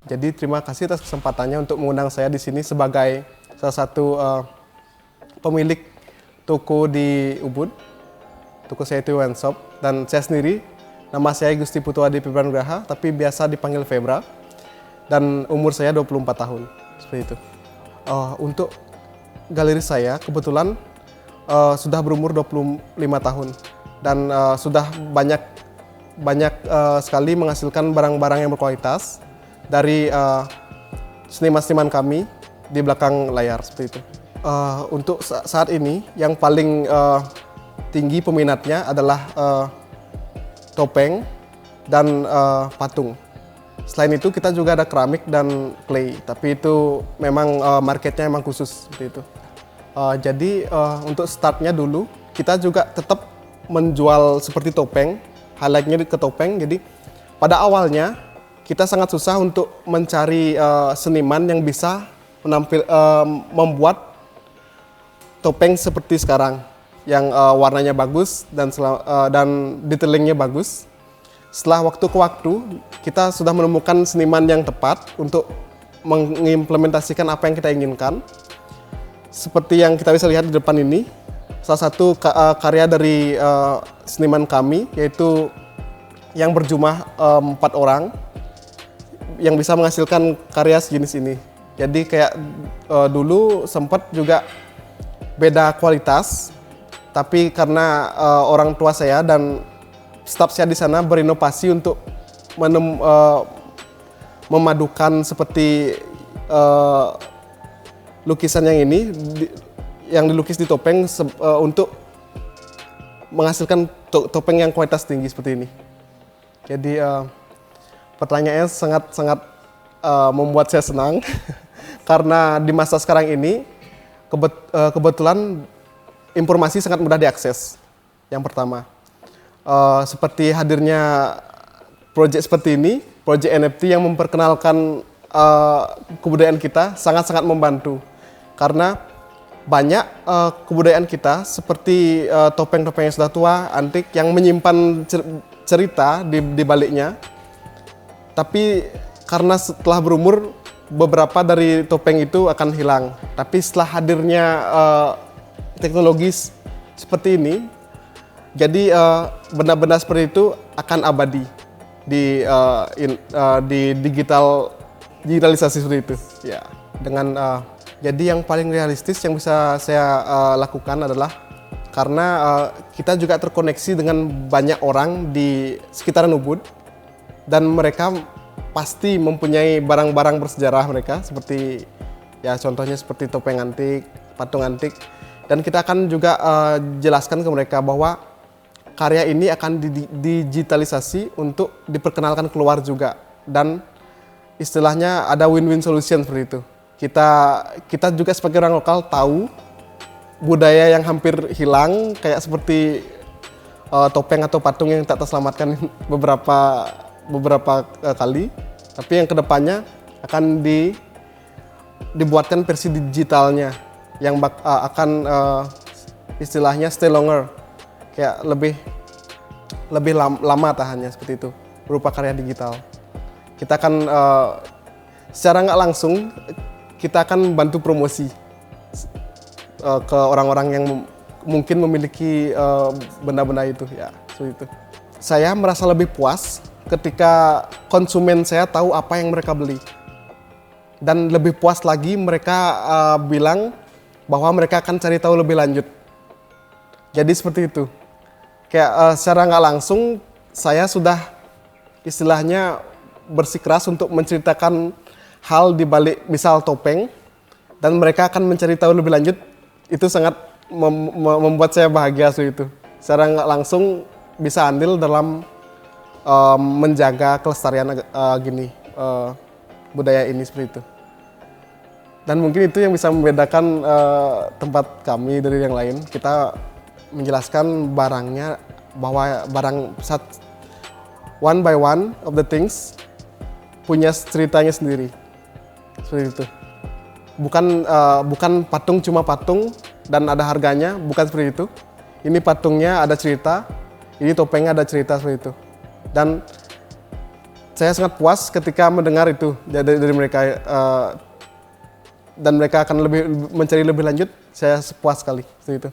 Jadi terima kasih atas kesempatannya untuk mengundang saya di sini sebagai salah satu pemilik toko di Ubud. Toko saya itu One Shop, dan saya sendiri, nama saya Gusti Putu Adi Febra, tapi biasa dipanggil Febra. Dan umur saya 24 tahun, seperti itu. Untuk galeri saya kebetulan sudah berumur 25 tahun dan sudah banyak sekali menghasilkan barang-barang yang berkualitas dari seniman-seniman kami di belakang layar, seperti itu. Untuk saat ini yang paling tinggi peminatnya adalah topeng dan patung. Selain itu kita juga ada keramik dan clay, tapi itu memang marketnya memang khusus seperti itu. Jadi untuk startnya dulu kita juga tetap menjual seperti topeng, highlightnya ke topeng. Jadi pada awalnya kita sangat susah untuk mencari seniman yang bisa membuat topeng seperti sekarang, yang warnanya bagus dan detailingnya bagus. Setelah waktu ke waktu, kita sudah menemukan seniman yang tepat untuk mengimplementasikan apa yang kita inginkan. Seperti yang kita bisa lihat di depan ini, salah satu karya dari seniman kami, yaitu yang berjumlah 4 orang, yang bisa menghasilkan karya sejenis ini. Jadi kayak dulu sempat juga beda kualitas, tapi karena orang tua saya dan staf saya di sana berinovasi untuk memadukan seperti lukisan yang ini, yang dilukis di topeng untuk menghasilkan topeng yang kualitas tinggi seperti ini. Jadi pertanyaannya sangat membuat saya senang karena di masa sekarang ini kebetulan informasi sangat mudah diakses. Yang pertama, seperti hadirnya proyek seperti ini, proyek NFT yang memperkenalkan kebudayaan kita sangat-sangat membantu. Karena banyak kebudayaan kita seperti topeng-topeng yang sudah tua, antik, yang menyimpan cerita di baliknya. Tapi karena setelah berumur, beberapa dari topeng itu akan hilang. Tapi setelah hadirnya teknologi seperti ini, jadi benda-benda seperti itu akan abadi di digitalisasi seperti itu. Ya, dengan jadi yang paling realistis yang bisa saya lakukan adalah karena kita juga terkoneksi dengan banyak orang di sekitaran Ubud dan mereka pasti mempunyai barang-barang bersejarah mereka, seperti ya contohnya seperti topeng antik, patung antik, dan kita akan juga jelaskan ke mereka bahwa karya ini akan digitalisasi untuk diperkenalkan keluar juga, dan istilahnya ada win-win solution seperti itu. Kita juga sebagai orang lokal tahu budaya yang hampir hilang, kayak seperti topeng atau patung yang tak terselamatkan beberapa kali, tapi yang kedepannya akan dibuatkan versi digitalnya yang akan istilahnya stay longer, kayak lebih lama tahannya seperti itu, berupa karya digital. Kita akan secara nggak langsung kita akan bantu promosi ke orang-orang yang mungkin memiliki benda-benda itu, ya seperti itu. Saya merasa lebih puas ketika konsumen saya tahu apa yang mereka beli, dan lebih puas lagi mereka bilang bahwa mereka akan cari tahu lebih lanjut. Jadi seperti itu. Kayak secara nggak langsung saya sudah istilahnya bersikeras untuk menceritakan hal di balik misal topeng, dan mereka akan mencari tahu lebih lanjut. Itu sangat membuat saya bahagia seperti itu. Secara nggak langsung bisa andil dalam menjaga kelestarian budaya ini seperti itu. Dan mungkin itu yang bisa membedakan tempat kami dari yang lain. Kita menjelaskan barangnya, bahwa barang one by one of the things punya ceritanya sendiri, seperti itu. Bukan patung cuma patung dan ada harganya, bukan seperti itu. Ini patungnya ada cerita, ini topengnya ada cerita, seperti itu. Dan saya sangat puas ketika mendengar itu dari mereka, dan mereka akan mencari lebih lanjut. Saya puas sekali seperti itu.